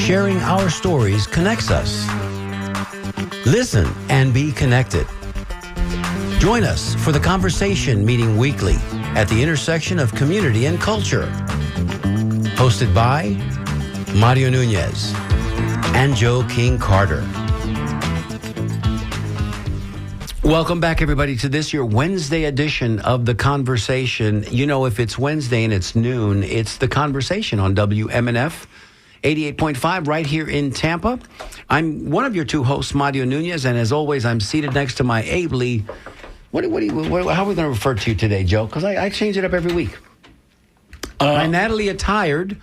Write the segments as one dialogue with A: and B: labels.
A: sharing our stories connects us. Listen and be connected. Join us for the Conversation meeting weekly at the intersection of community and culture. Hosted by Mario Nunez and Joe King Carter. Welcome back, everybody, to this your Wednesday edition of The Conversation. You know, if it's Wednesday and it's noon, it's The Conversation on WMNF 88.5 right here in Tampa. I'm one of your two hosts, Mario Nunez, and as always, I'm seated next to my ably... how are we going to refer to you today, Joe? Because I change it up every week. My Natalie attired...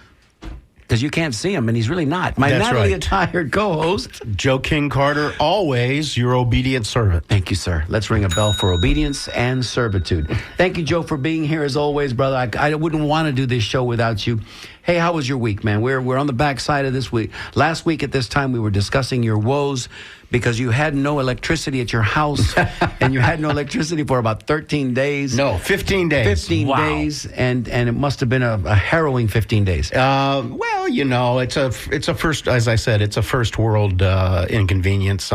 A: because you can't see him, and he's really not. My Natalie attired co-host,
B: Joe King Carter, always your obedient servant.
A: Thank you, sir. Let's ring a bell for obedience and servitude. Thank you, Joe, for being here as always, brother. I wouldn't want to do this show without you. Hey, how was your week, man? We're on the backside of this week. Last week at this time, we were discussing your woes because you had no electricity at your house, and you had no electricity for about 13 days.
B: No, 15 days.
A: 15 days, and it must have been a harrowing 15 days.
B: Well, you know, it's a first, as I said, it's a first world inconvenience.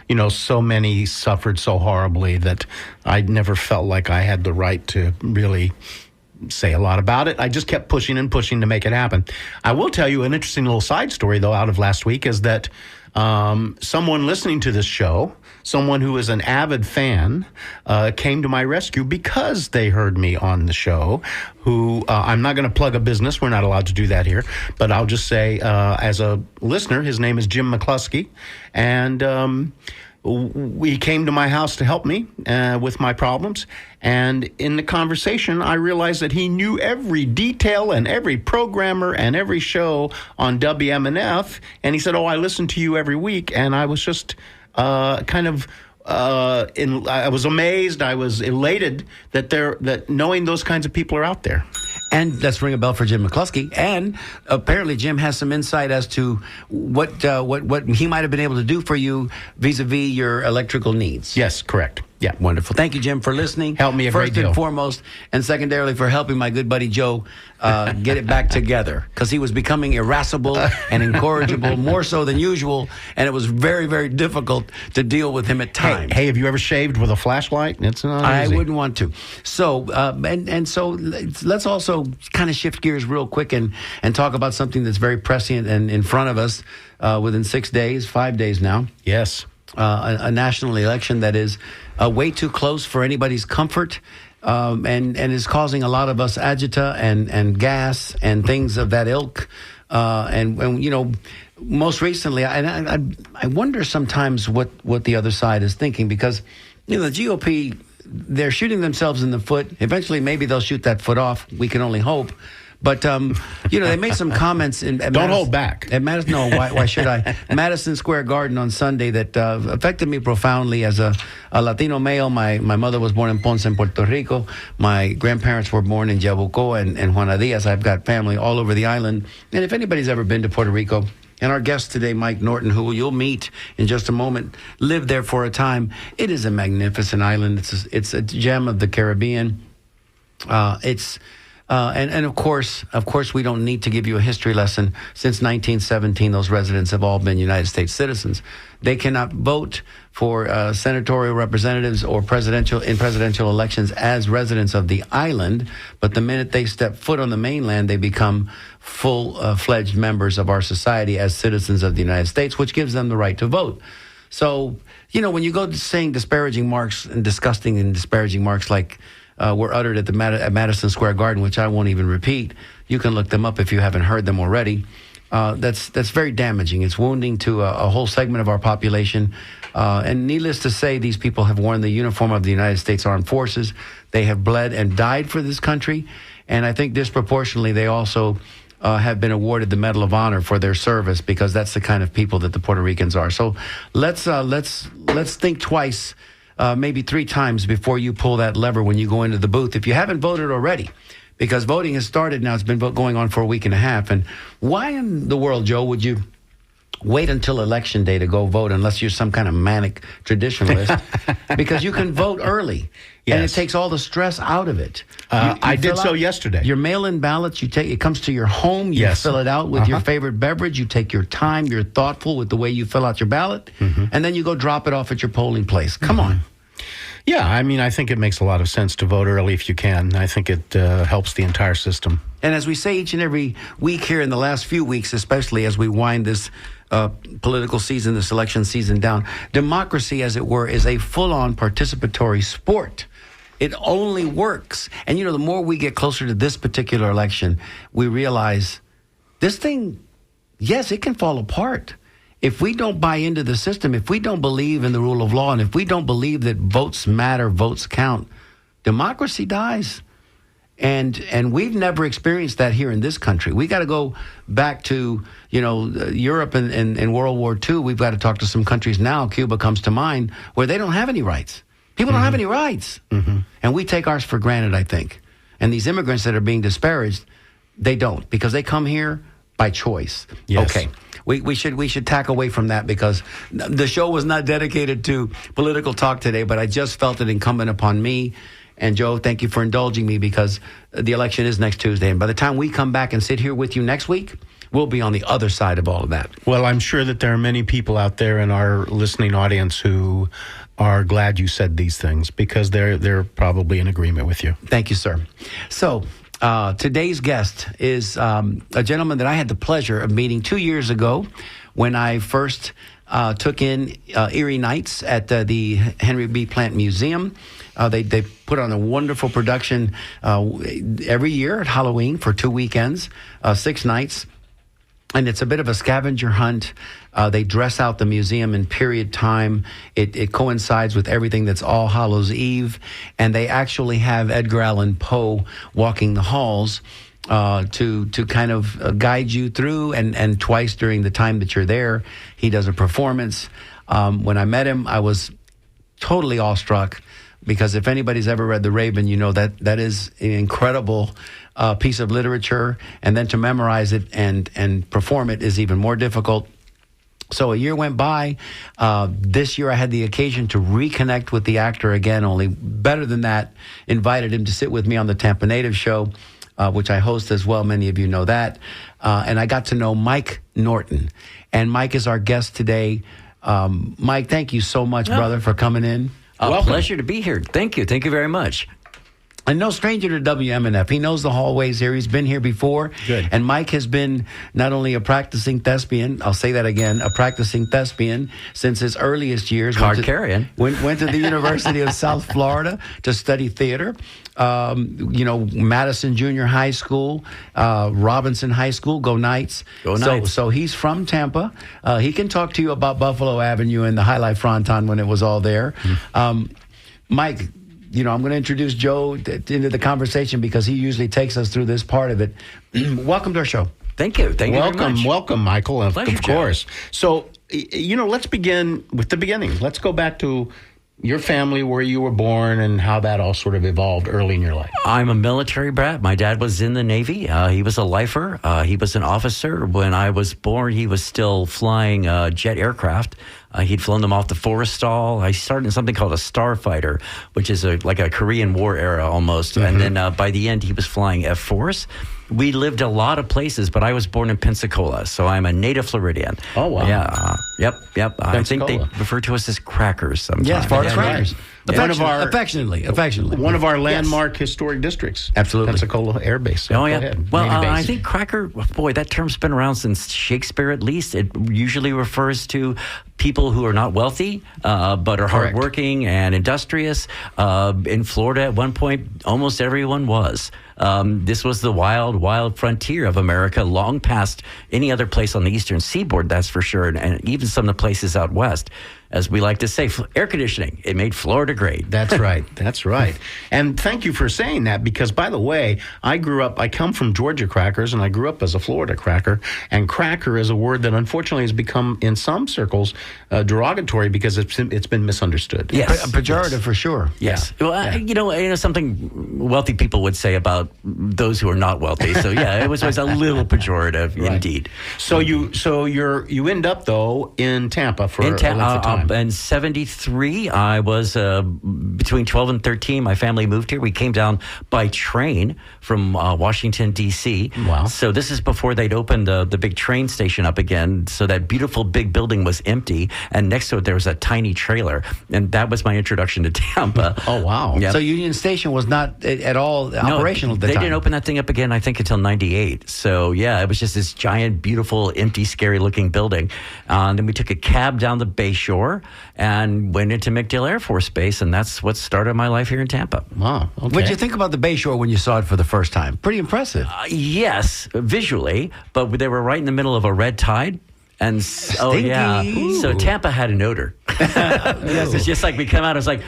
B: You know, so many suffered so horribly that I never felt like I had the right to really say a lot about it. I just kept pushing and pushing to make it happen. I will tell you an interesting little side story, though, out of last week is that someone listening to this show, someone who is an avid fan, came to my rescue because they heard me on the show, who I'm not going to plug a business. We're not allowed to do that here. But I'll just say, as a listener, his name is Jim McCluskey. And he came to my house to help me with my problems. And in the conversation, I realized that he knew every detail and every programmer and every show on WMNF. And he said, I listen to you every week. And I was just I was amazed. I was elated that knowing those kinds of people are out there.
A: And let's ring a bell for Jim McCluskey. And apparently Jim has some insight as to what he might have been able to do for you vis-a-vis your electrical needs.
B: Yes, correct. Yeah.
A: Wonderful. Thank you, Jim, for listening.
B: Helped me a great deal.
A: First and foremost, and secondarily for helping my good buddy Joe get it back together, because he was becoming irascible and incorrigible, more so than usual, and it was very, very difficult to deal with him at times.
B: Hey, have you ever shaved with a flashlight? It's not easy.
A: I wouldn't want to. So, so let's also kind of shift gears real quick and talk about something that's very prescient and in front of us within 5 days now.
B: Yes.
A: A national election that is way too close for anybody's comfort, and is causing a lot of us agita and gas and things of that ilk. And you know, most recently, I wonder sometimes what the other side is thinking, because you know the GOP, they're shooting themselves in the foot. Eventually, maybe they'll shoot that foot off. We can only hope. But, you know, they made some comments.
B: Don't hold back.
A: At Madison, no, why should I? Madison Square Garden on Sunday that affected me profoundly as a Latino male. My mother was born in Ponce, in Puerto Rico. My grandparents were born in Yabucoa and Juana Diaz. I've got family all over the island. And if anybody's ever been to Puerto Rico, and our guest today, Mike Norton, who you'll meet in just a moment, lived there for a time. It is a magnificent island. It's a gem of the Caribbean. And of course, we don't need to give you a history lesson. Since 1917, those residents have all been United States citizens. They cannot vote for senatorial representatives or presidential elections as residents of the island. But the minute they step foot on the mainland, they become full-fledged members of our society as citizens of the United States, which gives them the right to vote. So, you know, when you go to saying disparaging remarks and disgusting and disparaging remarks like were uttered at Madison Square Garden, which I won't even repeat. You can look them up if you haven't heard them already. That's very damaging. It's wounding to a whole segment of our population. And needless to say, these people have worn the uniform of the United States Armed Forces. They have bled and died for this country. And I think disproportionately, they also have been awarded the Medal of Honor for their service, because that's the kind of people that the Puerto Ricans are. So let's think twice. Maybe 3 times before you pull that lever when you go into the booth, if you haven't voted already, because voting has started now. It's been going on for a week and a half. And why in the world, Joe, would you wait until election day to go vote unless you're some kind of manic traditionalist because you can vote early.
B: Yes.
A: And it takes all the stress out of it.
B: I did so yesterday.
A: Your mail-in ballots, it comes to your home. You
B: Yes.
A: fill it out with your favorite beverage. You take your time. You're thoughtful with the way you fill out your ballot. And then you go drop it off at your polling place. Come on.
B: Yeah, I mean, I think it makes a lot of sense to vote early if you can. I think it helps the entire system.
A: And as we say each and every week here in the last few weeks, especially as we wind this political season, this election season down, democracy, as it were, is a full-on participatory sport. It only works. And, the more we get closer to this particular election, we realize this thing, yes, it can fall apart. If we don't buy into the system, if we don't believe in the rule of law, and if we don't believe that votes matter, votes count, democracy dies. And we've never experienced that here in this country. We got to go back to, Europe and World War II. We've got to talk to some countries now. Cuba comes to mind, where they don't have any rights. People don't have any rights. And we take ours for granted, I think. And these immigrants that are being disparaged, they don't, because they come here by choice.
B: Yes.
A: Okay. We should tack away from that because the show was not dedicated to political talk today, but I just felt it incumbent upon me. And Joe, thank you for indulging me because the election is next Tuesday. And by the time we come back and sit here with you next week, we'll be on the other side of all of that.
B: Well, I'm sure that there are many people out there in our listening audience who are glad you said these things because they're probably in agreement with you.
A: Thank you, sir. So today's guest is a gentleman that I had the pleasure of meeting 2 years ago when I first took in Erie Nights at the Henry B. Plant Museum. They put on a wonderful production every year at Halloween for 2 weekends, 6 nights. And it's a bit of a scavenger hunt. They dress out the museum in period time. It coincides with everything that's All Hallows Eve. And they actually have Edgar Allan Poe walking the halls to kind of guide you through. And twice during the time that you're there, he does a performance. When I met him, I was totally awestruck because if anybody's ever read The Raven, you know that is an incredible piece of literature, and then to memorize it and perform it is even more difficult. So a year went by. This year I had the occasion to reconnect with the actor again, only better than that, invited him to sit with me on the Tampa Native Show, which I host as well. Many of you know that. And I got to know Mike Norton. And Mike is our guest today. Mike, thank you so much, brother, for coming in.
C: Pleasure to be here. Thank you. Thank you very much.
A: And no stranger to WMNF. He knows the hallways here. He's been here before.
B: Good.
A: And Mike has been not only a practicing thespian, I'll say that again, a practicing thespian since his earliest years.
C: Card carrying.
A: Went to the University of South Florida to study theater. Madison Junior High School, Robinson High School, go Knights.
C: Go Knights.
A: So he's from Tampa. He can talk to you about Buffalo Avenue and the High Life Fronton when it was all there. Mike, I'm going to introduce Joe into the conversation because he usually takes us through this part of it. Welcome to our show.
C: Thank you. Thank you very much.
B: Welcome, Michael. Of
C: Pleasure,
B: course. So, let's begin with the beginning. Let's go back to your family, where you were born, and how that all sort of evolved early in your life.
C: I'm a military brat. My dad was in the Navy. He was a lifer. He was an officer. When I was born, he was still flying jet aircraft. He'd flown them off the Forrestal. I started in something called a Starfighter, which is like a Korean War era almost. And then by the end, he was flying F-4s. We lived a lot of places, but I was born in Pensacola, so I'm a native Floridian.
B: Oh, wow.
C: Yeah. Yep. I think they refer to us as crackers sometimes.
A: Yes, Florida Crackers.
B: Right.
A: Affectionately.
B: One of our landmark historic districts.
A: Absolutely.
B: Pensacola Air Base. So
C: Oh, yeah.
B: Go ahead.
C: Well,
B: Navy base.
C: I think cracker, boy, that term's been around since Shakespeare at least. It usually refers to people who are not wealthy, but are hardworking and industrious. In Florida, at one point, almost everyone was. This was the wild frontier of America, long past any other place on the eastern seaboard, that's for sure, and even some of the places out west. As we like to say, air conditioning, it made Florida great.
B: That's right. That's right. And thank you for saying that because, by the way, I come from Georgia crackers, and I grew up as a Florida cracker. And cracker is a word that unfortunately has become, in some circles, derogatory because it's been misunderstood.
C: Yes.
A: Pejorative for sure.
C: Yes. Well, you know, something wealthy people would say about those who are not wealthy. So yeah, it was a little pejorative indeed.
B: So you end up though in Tampa for a length of time.
C: In '73, I was between 12 and 13. My family moved here. We came down by train from Washington D.C.
B: Wow.
C: So this is before they'd opened the big train station up again. So that beautiful big building was empty, and next to it there was a tiny trailer, and that was my introduction to Tampa.
B: Oh wow.
C: Yep.
A: So Union Station was not at all operational at the
C: they
A: time.
C: didn't open that thing up again, I think, until '98. So yeah, it was just this giant, beautiful, empty, scary-looking building. And then we took a cab down the Bay Shore and went into MacDill Air Force Base, and that's what started my life here in Tampa.
B: Wow. Okay.
A: What did you think about the Bay Shore when you saw it for the first time? Pretty impressive.
C: Yes, visually, but they were right in the middle of a red tide. And oh yeah,
A: Stinky.
C: so Tampa had an odor. It's just like we come out, it's like,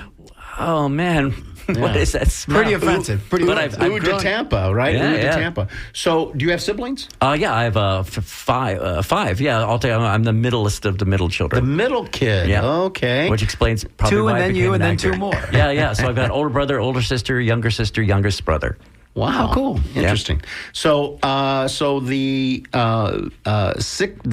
C: oh man, what is that smell?
A: Pretty offensive. Pretty
C: But
A: offensive.
B: Ooh to Tampa, right?
C: Yeah,
B: Ooh to
C: yeah.
B: Tampa. So, do you have siblings?
C: Yeah, I have five. Yeah, I'll tell you, I'm the middlest of the middle
B: The
C: children.
B: middle kid.
C: Yeah.
B: Okay.
C: Which explains probably
A: Two,
C: why
A: and
C: I
A: then
C: became
A: you, and
C: an
A: then
C: actor.
A: two more.
C: Yeah. So I've got older brother, older sister, youngest brother.
B: Wow,
A: cool.
B: Interesting. So, the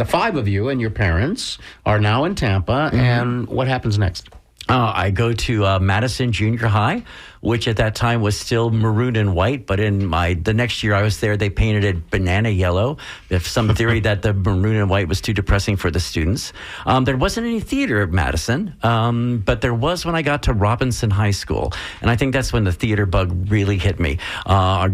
B: five of you and your parents are now in Tampa, and what happens next?
C: I go to Madison Junior High, which at that time was still maroon and white. But in the next year I was there, they painted it banana yellow. There's some theory that the maroon and white was too depressing for the students. There wasn't any theater at Madison, but there was when I got to Robinson High School. And I think that's when the theater bug really hit me. Our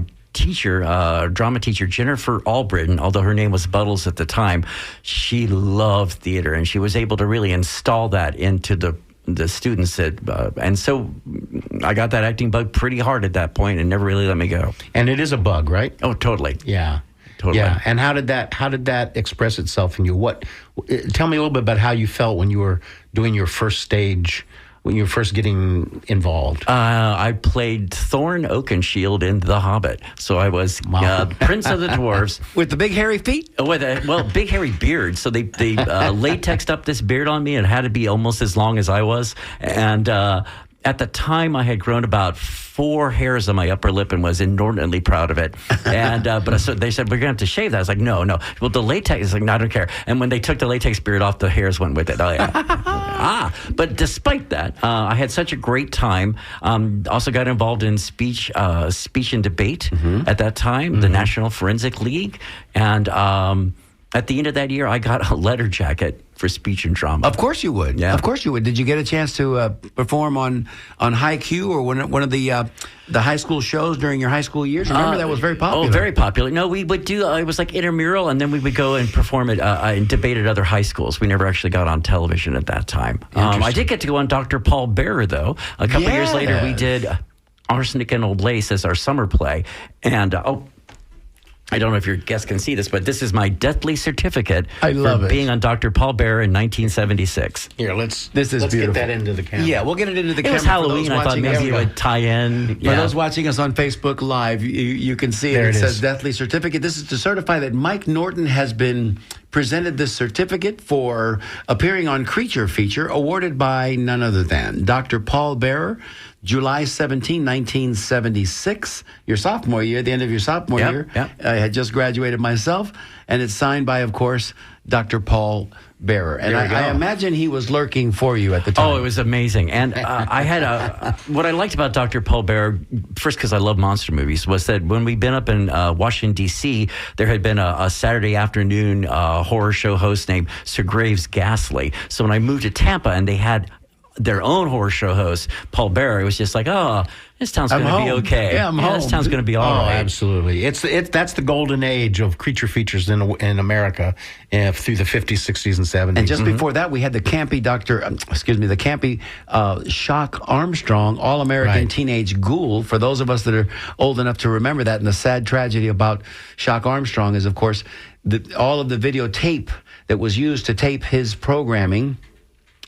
C: drama teacher, Jennifer Albritton, although her name was Buttles at the time, she loved theater, and she was able to really install that into the students and so I got that acting bug pretty hard at that point and never really let me go.
B: And it is a bug, right?
C: Oh, totally.
B: Yeah.
C: Totally.
B: Yeah. And how did that express itself in you? Tell me a little bit about how you felt when you were doing your first stage, when you were first getting involved.
C: I played Thorn Oakenshield in The Hobbit, so I was Prince of the Dwarves.
A: With the big hairy feet?
C: With a big hairy beard. So they latexed up this beard on me, and it had to be almost as long as I was. And at the time, I had grown about 4 hairs on my upper lip and was inordinately proud of it. And so they said, we're going to have to shave that. I was like, no. Well, the latex is like, no, I don't care. And when they took the latex beard off, the hairs went with it. Oh, yeah. But despite that, I had such a great time. Also got involved in speech and debate at that time, the National Forensic League. And at the end of that year, I got a letter jacket for speech and drama.
A: Of course you would.
C: Yeah.
A: Of course you would. Did you get a chance to perform on High Q or one of the high school shows during your high school years? Remember that was very popular.
C: Oh, very popular. No, we would do, it was like intramural, and then we would go and perform it and debate at other high schools. We never actually got on television at that time. I did get to go on Dr. Paul Bearer, though. A couple years later, we did Arsenic and Old Lace as our summer play. And, I don't know if your guests can see this, but this is my deathly certificate for being on Dr. Paul Bearer in 1976.
B: Here, let's
A: beautiful.
B: get that into the camera.
A: Yeah, we'll get it into the
C: It
A: camera.
C: was Halloween. I thought maybe it would tie in.
A: For those watching us on Facebook Live, you can see it. It says Deathly Certificate. This is to certify that Mike Norton has been presented this certificate for appearing on Creature Feature, awarded by none other than Dr. Paul Bearer, July 17, 1976, your sophomore year, the end of your sophomore year.
C: Yep.
A: I had just graduated myself, and it's signed by, of course, Dr. Paul Bearer. And I imagine he was lurking for you at the time.
C: Oh, it was amazing. And I had what I liked about Dr. Paul Bearer, first because I love monster movies, was that when we'd been up in Washington, D.C., there had been a Saturday afternoon horror show host named Sir Graves Ghastly. So when I moved to Tampa and they had their own horror show host, Paul Bearer, it was just like, oh, this town's going to be okay.
A: Yeah, I'm home.
C: This town's going to be all right.
B: Absolutely. That's the golden age of creature features in America through the 50s, 60s, and 70s.
A: And just before that, we had the campy Shock Armstrong, All-American Teenage Ghoul. For those of us that are old enough to remember that, and the sad tragedy about Shock Armstrong is, of course, all of the videotape that was used to tape his programming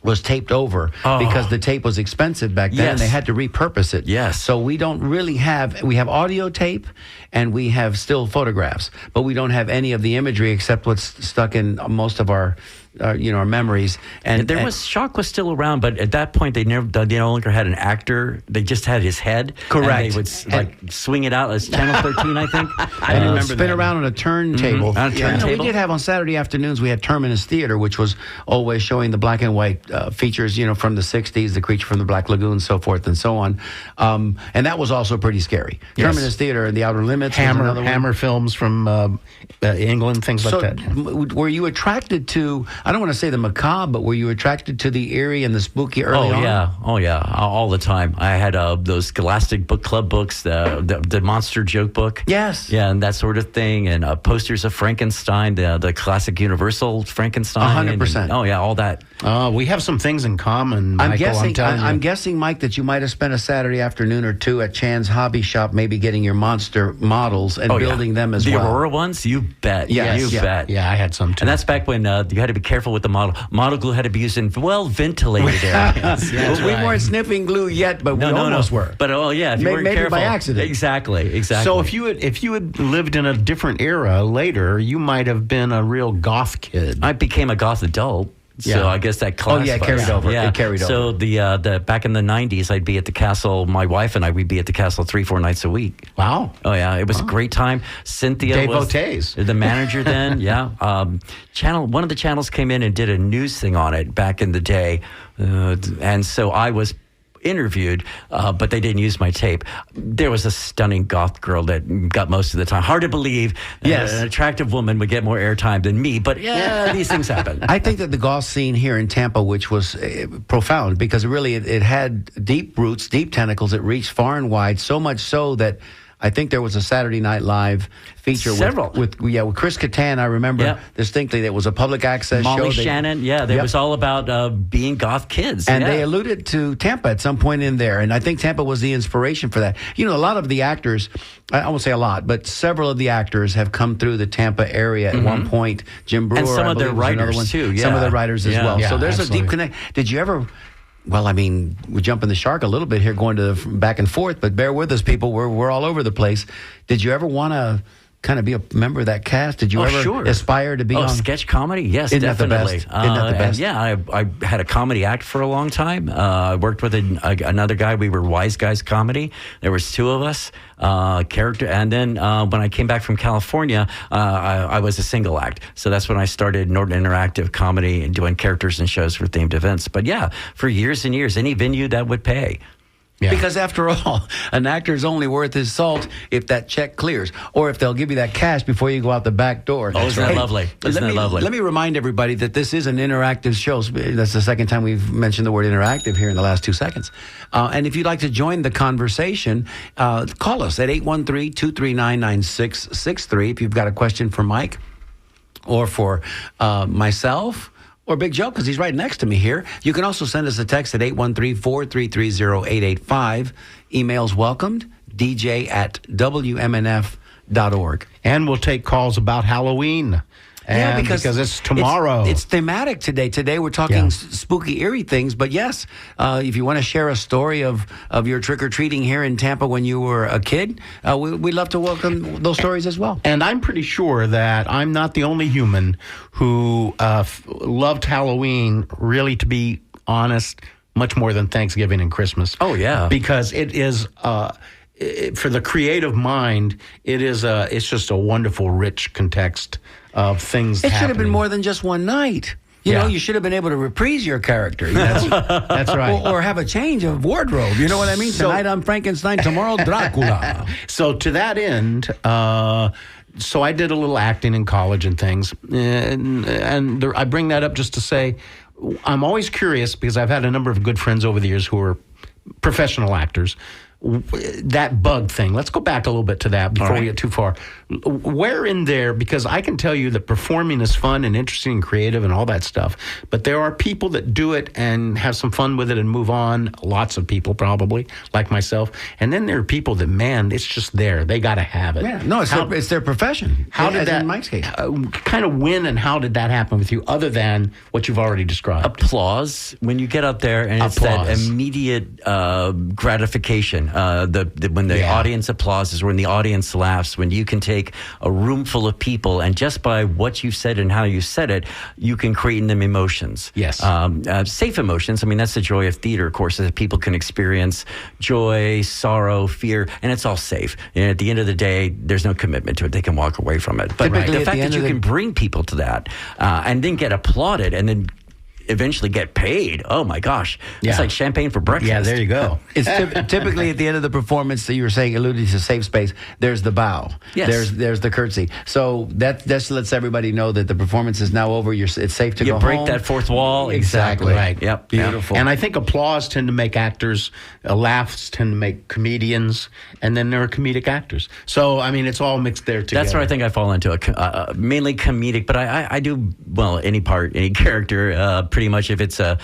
A: was taped over because the tape was expensive back then and they had to repurpose it.
C: Yes.
A: So we don't really we have audio tape and we have still photographs, but we don't have any of the imagery except what's stuck in most of our our memories. And
C: Shock was still around, but at that point they no longer had an actor. They just had his head.
A: Correct.
C: And they would swing it out as Channel 13, I think.
A: I remember spin around on a turntable.
C: On a turntable.
A: We did have on Saturday afternoons. We had Terminus Theater, which was always showing the black and white features, from the '60s, The Creature from the Black Lagoon, so forth and so on. And that was also pretty scary.
B: Yes.
A: Terminus Theater and The Outer Limits.
B: Hammer films from England, things like that.
A: Were you attracted to, I don't want to say the macabre, but were you attracted to the eerie and the spooky early on?
C: Oh, yeah. All the time. I had those Scholastic Book Club books, the Monster Joke book.
A: Yes.
C: Yeah, and that sort of thing. And posters of Frankenstein, the classic Universal Frankenstein.
A: 100%.
C: Oh, yeah, all that.
B: We have some things in common, Michael.
A: I'm guessing, Mike, that you might have spent a Saturday afternoon or two at Chan's hobby shop, maybe getting your monster models and building them as well.
C: The Aurora ones? You bet.
A: Yes.
C: You bet.
B: Yeah, I had some too.
C: And that's back when you had to be careful with the model. Model glue had to be used in ventilated areas.
A: Well, we weren't sniffing glue yet, but we almost were.
C: But if you weren't
A: maybe
C: careful.
A: by accident.
C: Exactly.
B: So if you had lived in a different era later, you might have been a real goth kid.
C: I became a goth adult. So I guess that classifies.
A: It carried over.
C: Yeah.
A: It carried over.
C: So the back in the 90s, I'd be at the castle. My wife and I, we'd be at the castle 3-4 nights a week.
B: Wow.
C: Oh, yeah. It was a great time. Cynthia
B: Devotees.
C: was the manager then. Yeah. One of the channels came in and did a news thing on it back in the day. And so I was interviewed, but they didn't use my tape. There was a stunning goth girl that got most of the time. Hard to believe an attractive woman would get more airtime than me, but these things happen.
A: I think that the goth scene here in Tampa, which was profound, because really it had deep roots, deep tentacles. It reached far and wide, so much so that I think there was a Saturday Night Live feature with Chris Kattan. I remember distinctly. There was a public access show.
C: Molly Shannon, it was all about being goth kids.
A: And they alluded to Tampa at some point in there. And I think Tampa was the inspiration for that. A lot of the actors, I won't say a lot, but several of the actors have come through the Tampa area at one point. Jim Brewer,
C: and some of their writers, too. Yeah.
A: Some of the writers as well.
B: Yeah,
A: so there's
B: absolutely.
A: a deep connect. Did you ever... Well, I mean, we're jumping the shark a little bit here, going to back and forth, but bear with us, people. We're all over the place. Did you ever want to kind of be a member of that cast? Did you ever aspire to be on
C: sketch comedy? Yes,
A: Isn't
C: definitely.
A: Isn't that the best?
C: I had a comedy act for a long time. I worked with another guy. We were Wise Guys Comedy. There was two of us, character. And then when I came back from California, I was a single act. So that's when I started Norton Interactive Comedy and doing characters and shows for themed events. But for years and years, any venue that would pay.
B: Yeah.
A: Because after all, an actor's only worth his salt if that check clears, or if they'll give you that cash before you go out the back door.
C: Oh, isn't that lovely? Isn't that lovely?
A: Let me remind everybody that this is an interactive show. That's the second time we've mentioned the word interactive here in the last 2 seconds. And if you'd like to join the conversation, call us at 813-239-9663 if you've got a question for Mike or for myself. Or Big Joe, because he's right next to me here. You can also send us a text at 813-433-0885. Emails welcomed, dj@wmnf.org.
B: And we'll take calls about Halloween. And because it's tomorrow.
A: It's thematic today. Today we're talking spooky, eerie things. But yes, if you want to share a story of your trick-or-treating here in Tampa when you were a kid, we'd love to welcome those stories as well.
B: And I'm pretty sure that I'm not the only human who loved Halloween, really, to be honest, much more than Thanksgiving and Christmas.
C: Oh, yeah.
B: Because it is... for the creative mind, it's just a wonderful, rich context of things
A: It
B: happening.
A: should have been more than just one night. You know, you should have been able to reprise your character.
B: That's right.
A: Or have a change of wardrobe. You know what I mean? Tonight I'm Frankenstein, tomorrow Dracula.
B: So to that end, so I did a little acting in college and things. And I bring that up just to say I'm always curious, because I've had a number of good friends over the years who are professional actors. That bug thing. Let's go back a little bit to that before we get too far. Where in there, because I can tell you that performing is fun and interesting and creative and all that stuff, but there are people that do it and have some fun with it and move on. Lots of people probably, like myself. And then there are people that, man, it's just there. They got to have it.
A: Yeah, no, it's their profession.
B: How did that,
A: in Mike's case?
B: Kind of when and how did that happen with you, other than what you've already described?
C: Applause when you get up there, and it's that immediate gratification when the
B: Yeah.
C: audience applauses, when the audience laughs, when you can take a room full of people and just by what you said and how you said it, you can create in them emotions.
B: Yes.
C: Safe emotions. I mean, that's the joy of theater, of course, is that people can experience joy, sorrow, fear, and it's all safe. And at the end of the day, there's no commitment to it. They can walk away from it. But
A: Typically,
C: the
A: at
C: fact
A: the
C: that
A: end
C: you
A: of the-
C: can bring people to that and then get applauded and then eventually get paid. Oh my gosh.
B: Yeah.
C: It's like champagne for breakfast.
B: Yeah, there you go.
A: It's typically at the end of the performance that you were saying, alluding to safe space. There's the bow.
C: Yes.
A: There's the curtsy. So that lets everybody know that the performance is now over. It's safe to
C: You
A: go
C: break
A: home.
C: that fourth wall.
A: Exactly.
B: Right.
C: Yep.
A: Beautiful.
B: And I think applause tend to make actors, laughs tend to make comedians, and then there are comedic actors. So, I mean, it's all mixed there together.
C: That's where I think I fall into mainly comedic, but I do, well, any part, any character, pretty much if it's a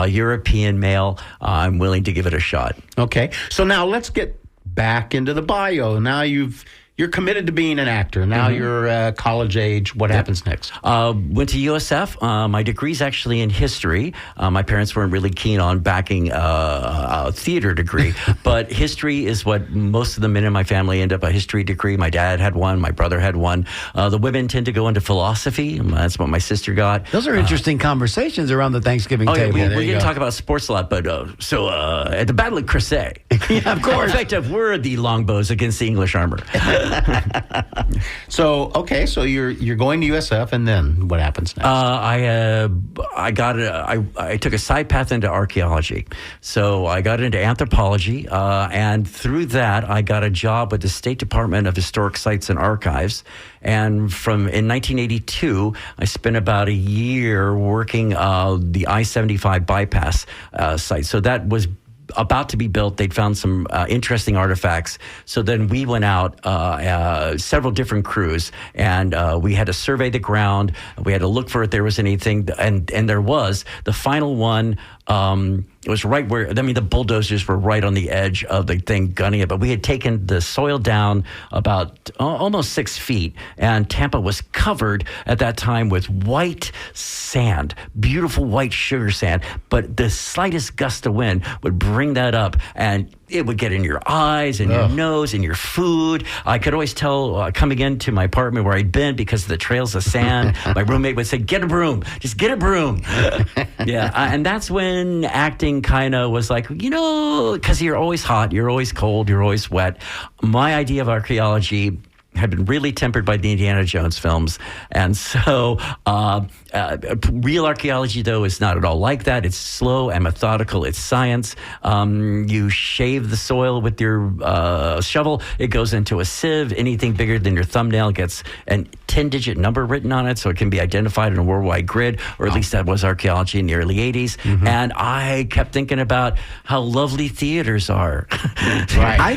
C: European male, I'm willing to give it a shot.
B: Okay. So now let's get back into the bio. Now you're committed to being an actor. Now you're college age. What happens next?
C: Went to USF. My degree's actually in history. My parents weren't really keen on backing a theater degree, but history is what most of the men in my family end up a history degree. My dad had one. My brother had one. The women tend to go into philosophy. That's what my sister got.
A: Those are interesting conversations around the Thanksgiving
C: Oh, yeah,
A: table.
C: we didn't talk about sports a lot, but at the Battle of Cressay.
A: Yeah, of course.
C: Effective were the longbows against the English armor.
B: So, okay, so you're going to USF, and then what happens next?
C: I took a side path into archaeology, so I got into anthropology, and through that I got a job with the State Department of Historic Sites and Archives. And in 1982, I spent about a year working the I-75 bypass site. So that was about to be built. They'd found some interesting artifacts. So then we went out, several different crews, and we had to survey the ground. We had to look for if there was anything, and there was. The final one, it was right where, I mean, the bulldozers were right on the edge of the thing gunning it, but we had taken the soil down about almost 6 feet, and Tampa was covered at that time with white sand, beautiful white sugar sand, but the slightest gust of wind would bring that up, and it would get in your eyes and your nose and your food. I could always tell coming into my apartment where I'd been because of the trails of sand. My roommate would say, "Get a broom, just get a broom." Yeah, and that's when acting kind of was like, because you're always hot, you're always cold, you're always wet. My idea of archaeology had been really tempered by the Indiana Jones films. And so real archaeology, though, is not at all like that. It's slow and methodical. It's science. You shave the soil with your shovel. It goes into a sieve. Anything bigger than your thumbnail gets a 10-digit number written on it so it can be identified in a worldwide grid, or at least that was archaeology in the early 80s. Mm-hmm. And I kept thinking about how lovely theaters are.
B: Right.
A: I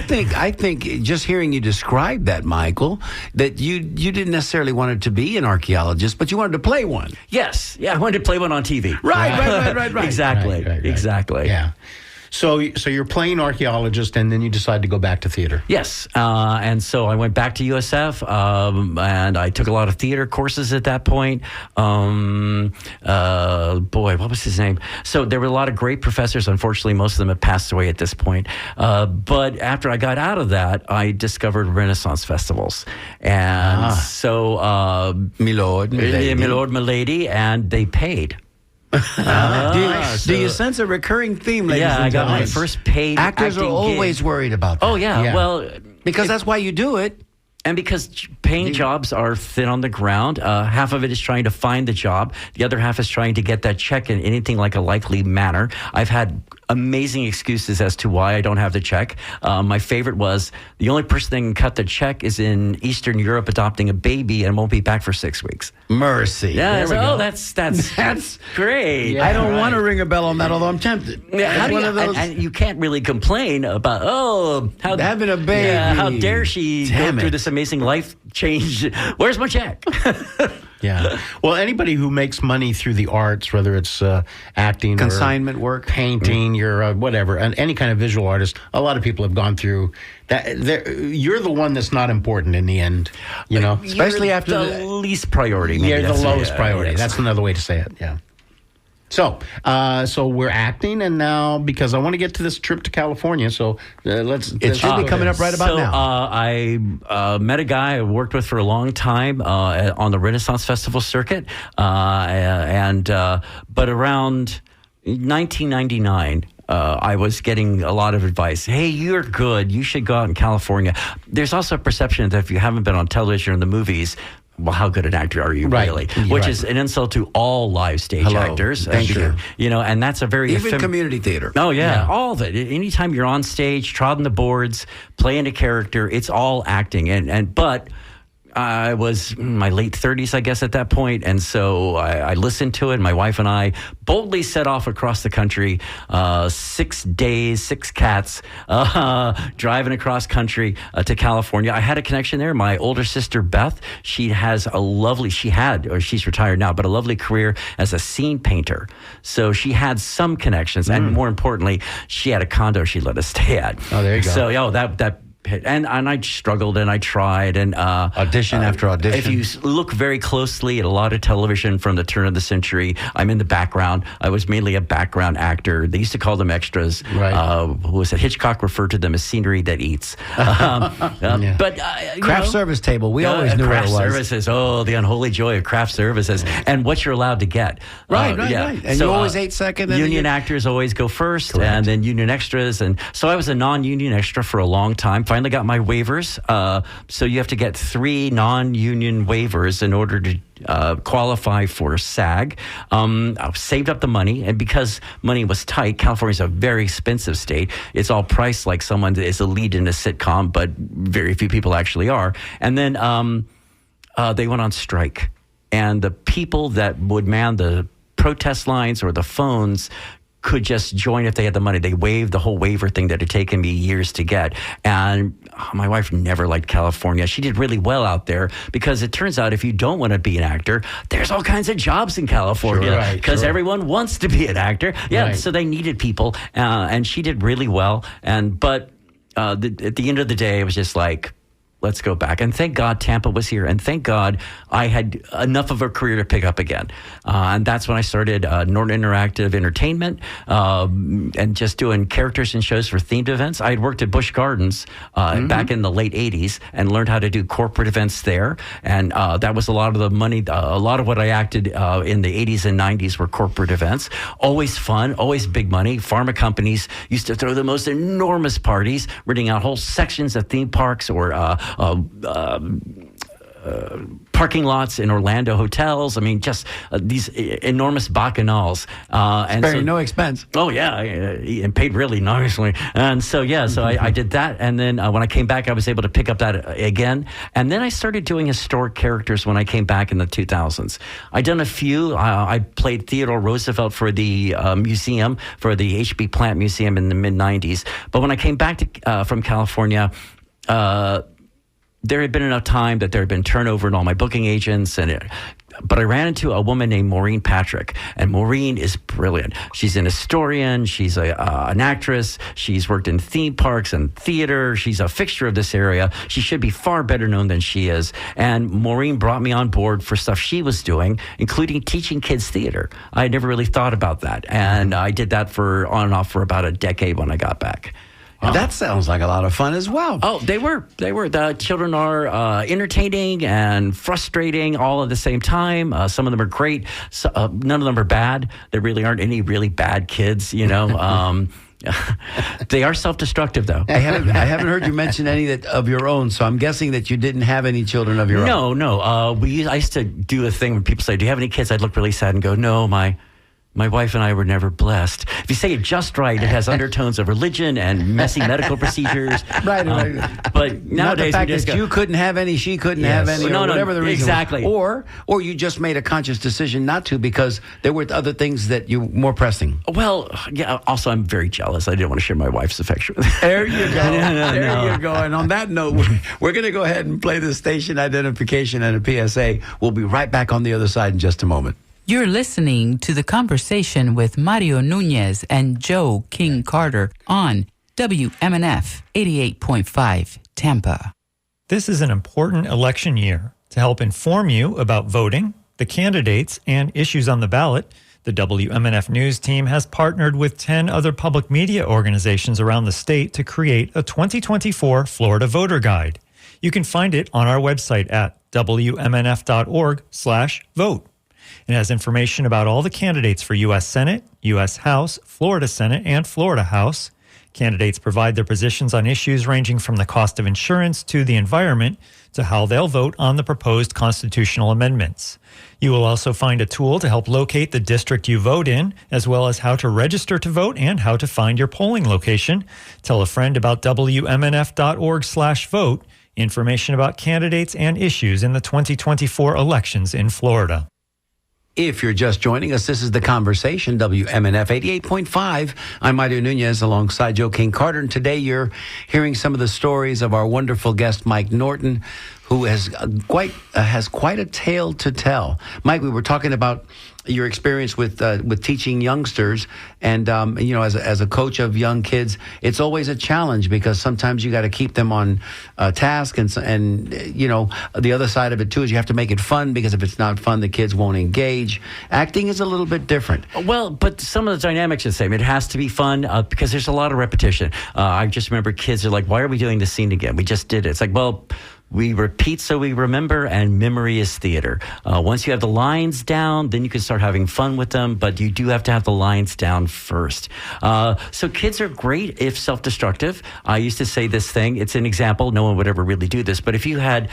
A: think just hearing you describe that, Michael, that you didn't necessarily want it to be an archaeologist, but you wanted to play one.
C: Yes. Yeah, I wanted to play one on TV.
A: Right.
C: Exactly.
B: Right.
C: Exactly.
B: Yeah. So you're playing archaeologist, and then you decide to go back to theater.
C: Yes, and so I went back to USF, and I took a lot of theater courses at that point. What was his name? So there were a lot of great professors. Unfortunately, most of them have passed away at this point. But after I got out of that, I discovered Renaissance festivals, and so
A: Milord,
C: Milady, and they paid.
A: Do you sense a recurring theme, ladies and
C: I got
A: gentlemen?
C: my first paid
A: Actors are
C: acting
A: always
C: gig.
A: worried about that.
C: Oh, yeah. Well,
A: because that's why you do it.
C: and because paying jobs are thin on the ground, half of it is trying to find the job. The other half is trying to get that check in anything like a likely manner. I've had amazing excuses as to why I don't have the check. My favorite was the only person that can cut the check is in Eastern Europe adopting a baby and won't be back for 6 weeks.
A: Mercy.
C: Yeah,
A: There we go.
C: that's great.
A: I don't want to ring a bell on that, although I'm tempted.
C: Yeah,
A: It's
C: how do
A: one
C: you,
A: of those.
C: and you can't really complain about how
A: Having a baby.
C: Yeah, how dare she
A: Damn
C: go through
A: it.
C: this amazing life change? Where's my check?
B: Yeah. Well, anybody who makes money through the arts, whether it's acting,
A: Consignment
B: or
A: work.
B: painting, you're whatever, and any kind of visual artist, a lot of people have gone through that. You're the one that's not important in the end, you know.
A: Especially
C: You're
A: after
C: the least priority. Maybe
B: You're the
C: that's
B: lowest
C: it.
B: priority.
C: Yes.
B: That's another way to say it. Yeah. So we're acting, and now because I want to get to this trip to California, so
A: It should be coming up right about
C: so,
A: now.
C: I met a guy I worked with for a long time on the Renaissance Festival circuit, but around 1999. I was getting a lot of advice. Hey, you're good. You should go out in California. There's also a perception that if you haven't been on television or in the movies, well, how good an actor are you really? Which is an insult to all live stage actors.
A: Thank you.
C: You know, and that's a very
A: Even community theater.
C: Oh yeah, all of it. Anytime you're on stage, trotting the boards, playing a character, it's all acting. But I was in my late 30s, I guess, at that point. And so I listened to it. My wife and I boldly set off across the country, 6 days, 6 cats, driving across country to California. I had a connection there. My older sister, Beth, she's retired now, but a lovely career as a scene painter. So she had some connections. And more importantly, she had a condo she let us stay at.
A: Oh, there you go.
C: So, that and I struggled and I tried and
A: audition after audition.
C: If you look very closely at a lot of television from the turn of the century, I'm in the background. I was mainly a background actor. They used to call them extras.
B: Right.
C: Who was it? Hitchcock referred to them as scenery that eats. But
A: craft service table. We always knew what it was.
C: Craft services. Oh, the unholy joy of craft services and what you're allowed to get.
A: Right. And so, you always 8 second.
C: Union actors always go first, and then union extras. And so I was a non-union extra for a long time. Finally got my waivers. So you have to get 3 non-union waivers in order to qualify for SAG. I saved up the money, and because money was tight, California's a very expensive state. It's all priced like someone that is a lead in a sitcom, but very few people actually are. And then they went on strike, and the people that would man the protest lines or the phones could just join if they had the money. They waived the whole waiver thing that had taken me years to get. And my wife never liked California. She did really well out there because it turns out if you don't want to be an actor, there's all kinds of jobs in California because everyone wants to be an actor. Yeah, so they needed people, and she did really well. But at the end of the day, it was just like, let's go back. And thank God Tampa was here. And thank God I had enough of a career to pick up again. And that's when I started Norton Interactive Entertainment and just doing characters and shows for themed events. I had worked at Busch Gardens back in the late 80s and learned how to do corporate events there. And that was a lot of the money. A lot of what I acted in the 80s and 90s were corporate events. Always fun, always big money. Pharma companies used to throw the most enormous parties, renting out whole sections of theme parks or parking lots in Orlando hotels. I mean, just these enormous bacchanals. And
A: sparing no expense.
C: Oh, yeah, and paid really nicely. And so, so I did that. And then when I came back, I was able to pick up that again. And then I started doing historic characters when I came back in the 2000s. I'd done a few. I played Theodore Roosevelt for the museum, for the H.B. Plant Museum in the mid-90s. But when I came back from California, there had been enough time that there had been turnover in all my booking agents, but I ran into a woman named Maureen Patrick, and Maureen is brilliant. She's an historian. She's an actress. She's worked in theme parks and theater. She's a fixture of this area. She should be far better known than she is. And Maureen brought me on board for stuff she was doing, including teaching kids theater. I had never really thought about that, and I did that for on and off for about a decade when I got back.
A: That sounds like a lot of fun as well.
C: Oh, they were. The children are entertaining and frustrating all at the same time. Some of them are great. None of them are bad. There really aren't any really bad kids, you know. They are self-destructive, though.
A: I haven't heard you mention any of your own, so I'm guessing that you didn't have any children of your own.
C: No. I used to do a thing when people say, "Do you have any kids?" I'd look really sad and go, "No, my wife and I were never blessed." If you say it just right, it has undertones of religion and messy medical procedures.
A: Right.
C: But nowadays,
A: not the fact
C: we just
A: that you couldn't have any, she couldn't have any, or whatever the reason.
C: Exactly.
A: Was. Or you just made a conscious decision not to because there were other things that you more pressing.
C: Well, yeah. Also, I'm very jealous. I didn't want to share my wife's affection with her.
A: There you go. There you go. And on that note, we're going to go ahead and play the station identification and a PSA. We'll be right back on the other side in just a moment.
D: You're listening to The Conversation with Mario Nunez and Joe King Carter on WMNF 88.5 Tampa.
E: This is an important election year. To help inform you about voting, the candidates, and issues on the ballot, The WMNF News team has partnered with 10 other public media organizations around the state to create a 2024 Florida Voter Guide. You can find it on our website at wmnf.org/vote. It has information about all the candidates for U.S. Senate, U.S. House, Florida Senate, and Florida House. Candidates provide their positions on issues ranging from the cost of insurance to the environment to how they'll vote on the proposed constitutional amendments. You will also find a tool to help locate the district you vote in, as well as how to register to vote and how to find your polling location. Tell a friend about WMNF.org/vote, information about candidates and issues in the 2024 elections in Florida.
A: If you're just joining us, this is The Conversation, WMNF 88.5. I'm Mario Nunez alongside Joe King Carter. And today you're hearing some of the stories of our wonderful guest, Mike Norton, who has quite a tale to tell. Mike, we were talking about your experience with teaching youngsters, and as a coach of young kids, it's always a challenge because sometimes you got to keep them on task, and the other side of it too is you have to make it fun, because if it's not fun, the kids won't engage. Acting is a little bit different.
C: Well, but some of the dynamics are the same. It has to be fun because there's a lot of repetition. I just remember kids are like, "Why are we doing this scene again? We just did it." It's like, well, we repeat so we remember, and memory is theater. Once you have the lines down, then you can start having fun with them, but you do have to have the lines down first. So kids are great if self-destructive. I used to say this thing, it's an example, no one would ever really do this, but if you had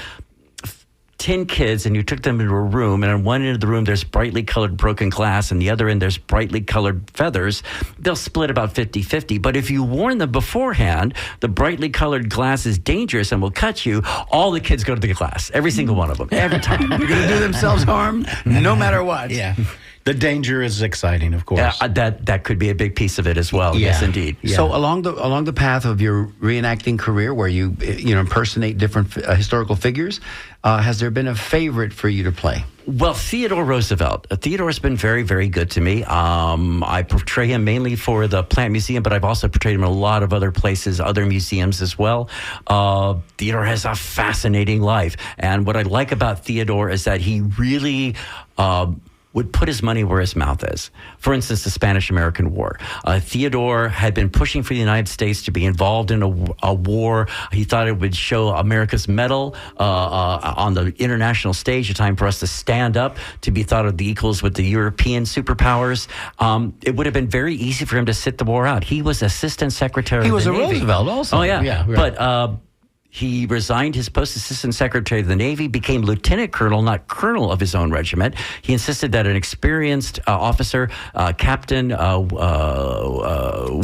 C: 10 kids and you took them into a room, and on one end of the room there's brightly colored broken glass and the other end there's brightly colored feathers, they'll split about 50-50. But if you warn them beforehand, the brightly colored glass is dangerous and will cut you, all the kids go to the glass. Every single one of them. Every time.
A: They're going to do themselves harm no matter what.
B: Yeah. The danger is exciting, of course.
C: That could be a big piece of it as well. Yeah. Yes, indeed.
A: Yeah. So along the path of your reenacting career, where you impersonate different historical figures, has there been a favorite for you to play?
C: Well, Theodore Roosevelt. Theodore's been very, very good to me. I portray him mainly for the Plant Museum, but I've also portrayed him in a lot of other places, other museums as well. Theodore has a fascinating life. And what I like about Theodore is that he really would put his money where his mouth is. For instance, the Spanish-American War. Theodore had been pushing for the United States to be involved in a war. He thought it would show America's mettle on the international stage, a time for us to stand up, to be thought of the equals with the European superpowers. It would have been very easy for him to sit the war out. He was Assistant Secretary of the Navy.
A: He was a Roosevelt also.
C: Oh, yeah.
B: Right.
C: But he resigned his post as Assistant Secretary of the Navy, became Lieutenant Colonel, not Colonel of his own regiment. He insisted that an experienced officer, Captain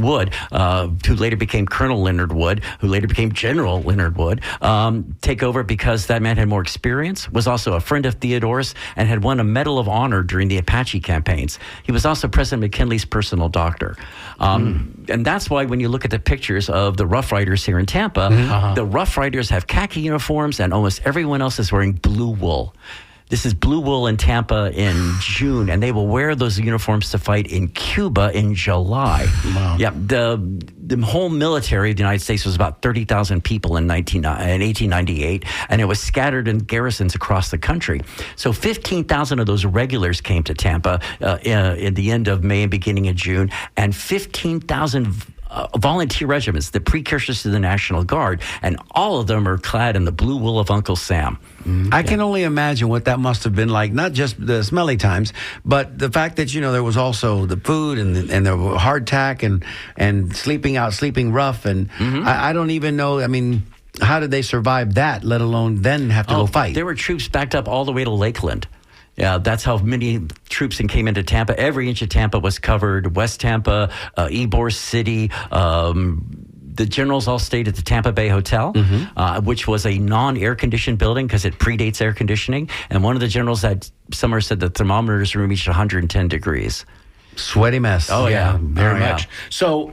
C: Wood, who later became Colonel Leonard Wood, who later became General Leonard Wood, take over because that man had more experience, was also a friend of Theodore's, and had won a Medal of Honor during the Apache campaigns. He was also President McKinley's personal doctor. And that's why when you look at the pictures of the Rough Riders here in Tampa, the Rough Riders have khaki uniforms, and almost everyone else is wearing blue wool. This is blue wool in Tampa in June, and they will wear those uniforms to fight in Cuba in July.
B: Wow.
C: Yeah, the whole military of the United States was about 30,000 people in 1898, and it was scattered in garrisons across the country. So 15,000 of those regulars came to Tampa in the end of May and beginning of June, and 15,000 volunteer regiments, the precursors to the National Guard, and all of them are clad in the blue wool of Uncle Sam.
A: I can only imagine what that must have been like, not just the smelly times, but the fact that, there was also the food and the hardtack and sleeping rough. And I don't even know, how did they survive that, let alone then have to go fight?
C: There were troops backed up all the way to Lakeland. Yeah, that's how many troops came into Tampa. Every inch of Tampa was covered. West Tampa, Ybor City. The generals all stayed at the Tampa Bay Hotel, which was a non-air-conditioned building because it predates air conditioning. And one of the generals that summer said the thermometers reached 110 degrees.
A: Sweaty mess.
C: Oh, yeah.
B: Very much. So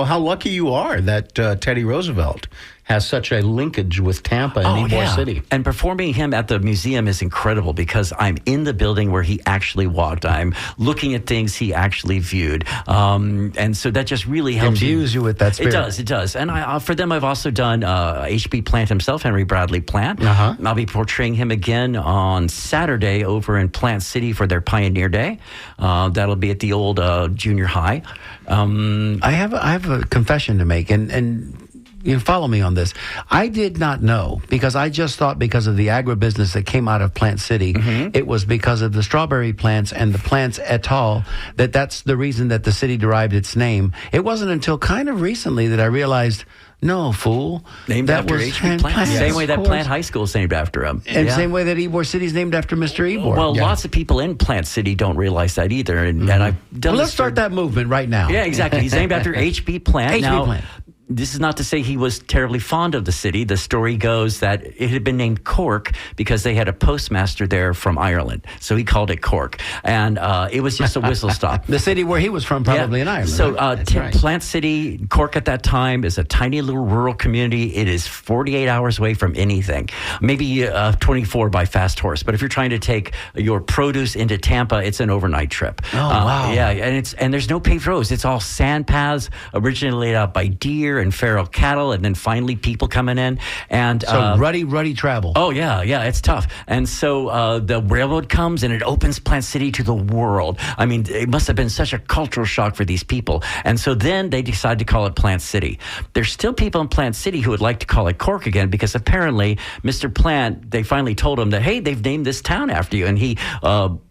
B: how lucky you are that Teddy Roosevelt has such a linkage with Tampa and Ybor City.
C: And performing him at the museum is incredible because I'm in the building where he actually walked. I'm looking at things he actually viewed. And so that just really helps
A: Imbues you with that spirit.
C: It does. And for them, I've also done H.B. Plant himself, Henry Bradley Plant. I'll be portraying him again on Saturday over in Plant City for their Pioneer Day. That'll be at the old junior high.
A: I have a confession to make, and you follow me on this. I did not know, because I just thought because of the agribusiness that came out of Plant City, it was because of the strawberry plants and the plants et al. That's the reason that the city derived its name. It wasn't until kind of recently that I realized, no, fool.
C: Named
A: that
C: after
A: was
C: H.B. Plant.
A: Yes,
C: Same way that
A: of course.
C: Plant High School is named after him.
A: And same way that Ybor City is named after Mr. Ybor.
C: Well, lots of people in Plant City don't realize that either. And I've done
A: Well, let's
C: this
A: start that movement right now.
C: Yeah, exactly. He's named after H.B. Plant.
A: H.B.
C: Now,
A: Plant.
C: this is not to say he was terribly fond of the city. The story goes that it had been named Cork because they had a postmaster there from Ireland. So he called it Cork. And it was just a whistle stop.
A: The city where he was from, probably in Ireland.
C: So
A: right?
C: Plant City, Cork at that time is a tiny little rural community. It is 48 hours away from anything, maybe 24 by fast horse. But if you're trying to take your produce into Tampa, it's an overnight trip.
A: Oh, wow.
C: Yeah, and there's no paved roads. It's all sand paths, originally laid out by deer and feral cattle, and then finally people coming in. And
A: So ruddy travel.
C: oh yeah, it's tough. And so the railroad comes and it opens Plant City to the world. I mean, it must have been such a cultural shock for these people. And so then they decide to call it Plant City. There's still people in Plant City who would like to call it Cork again because apparently Mr. Plant, they finally told him that, hey, they've named this town after you. And he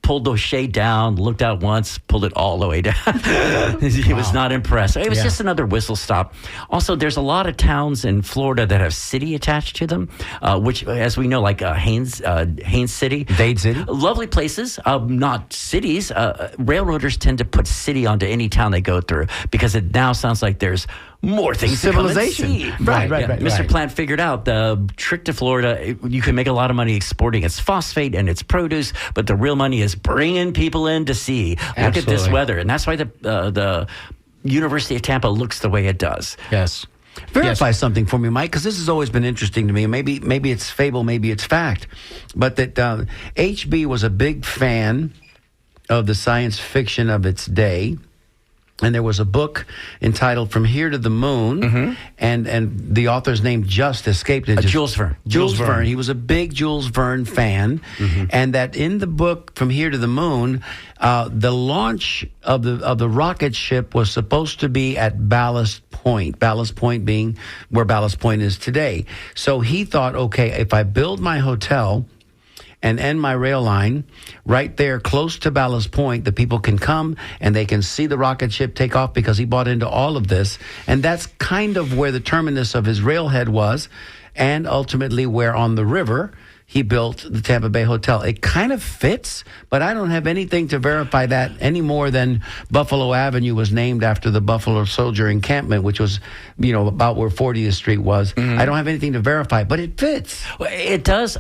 C: pulled the shade down, looked out once, pulled it all the way down. He was not impressed. It was just another whistle stop. Also, there's a lot of towns in Florida that have city attached to them, which, as we know, like Haines City.
A: Dade City.
C: Lovely places, not cities. Railroaders tend to put city onto any town they go through because it now sounds like there's more things
A: Civilization.
C: to come and see.
A: Right.
C: Mr. Plant figured out the trick to Florida. You can make a lot of money exporting its phosphate and its produce, but the real money is bringing people in to see. Look at this
B: Absolutely.
C: weather. And that's why the University of Tampa looks the way it does.
B: Yes.
A: Verify something for me, Mike, because this has always been interesting to me. Maybe it's fable, maybe it's fact, but that HB was a big fan of the science fiction of its day. And there was a book entitled "From Here to the Moon," and the author's name just escaped it.
C: Jules Verne.
A: Jules Verne. He was a big Jules Verne fan, and that in the book "From Here to the Moon," the launch of the rocket ship was supposed to be at Ballast Point. Ballast Point being where Ballast Point is today. So he thought, okay, if I build my hotel and end my rail line right there close to Ballast Point, the people can come and they can see the rocket ship take off, because he bought into all of this. And that's kind of where the terminus of his railhead was, and ultimately where on the river he built the Tampa Bay Hotel. It kind of fits, but I don't have anything to verify that any more than Buffalo Avenue was named after the Buffalo Soldier encampment, which was, about where 40th Street was. I don't have anything to verify, but it fits.
C: Well, it does.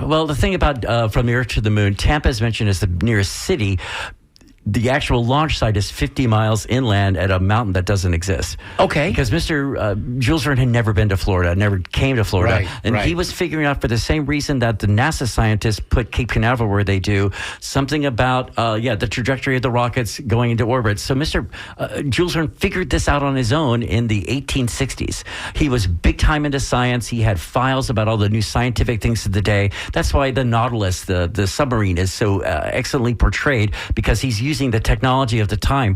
C: Well, the thing about From the Earth to the Moon, Tampa is mentioned as the nearest city. The actual launch site is 50 miles inland at a mountain that doesn't exist.
A: Okay.
C: Because Mr. Jules Verne had never been to Florida, never came to Florida.
B: Right.
C: He was figuring out, for the same reason that the NASA scientists put Cape Canaveral where they do, something about, the trajectory of the rockets going into orbit. So Mr. Jules Verne figured this out on his own in the 1860s. He was big time into science. He had files about all the new scientific things of the day. That's why the Nautilus, the submarine, is so excellently portrayed, because he's using the technology of the time.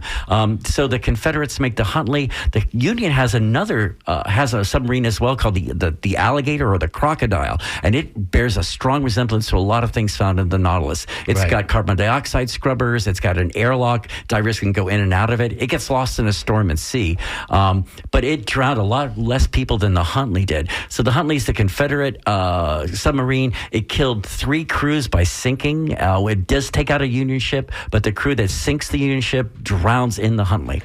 C: So the Confederates make the Huntley. The Union has has a submarine as well called the Alligator or the Crocodile, and it bears a strong resemblance to a lot of things found in the Nautilus. It's got carbon dioxide scrubbers. It's got an airlock. Divers can go in and out of it. It gets lost in a storm at sea, but it drowned a lot less people than the Huntley did. So the Huntley's the Confederate submarine. It killed 3 crews by sinking. It does take out a Union ship, but the crew that sinks the Union ship drowns in the Huntley.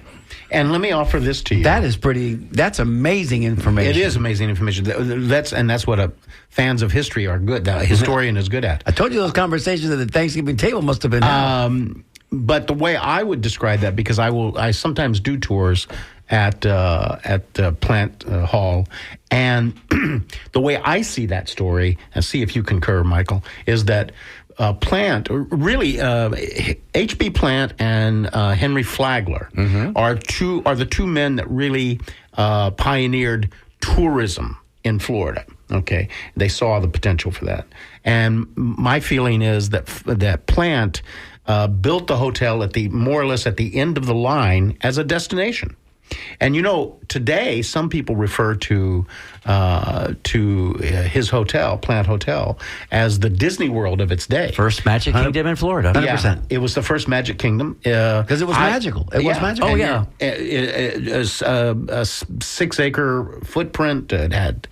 B: And let me offer this to you.
A: That's amazing information.
B: It is amazing information. That's what fans of history are good. A historian is good at.
A: I told you those conversations at the Thanksgiving table must have been.
B: But the way I would describe that, because I sometimes do tours, at Plant Hall. And the way I see that story, and see if you concur, Michael, is that Plant, really, H.B. Plant and Henry Flagler are the two men that really pioneered tourism in Florida. Okay, they saw the potential for that, and my feeling is that Plant built the hotel at more or less at the end of the line as a destination. And today some people refer to his hotel, Plant Hotel, as the Disney World of its day.
C: First Magic Kingdom in Florida.
A: 100%.
B: Yeah, it was the first Magic Kingdom
A: because it was magical. It was magical.
C: Oh yeah,
B: a 6-acre footprint. It had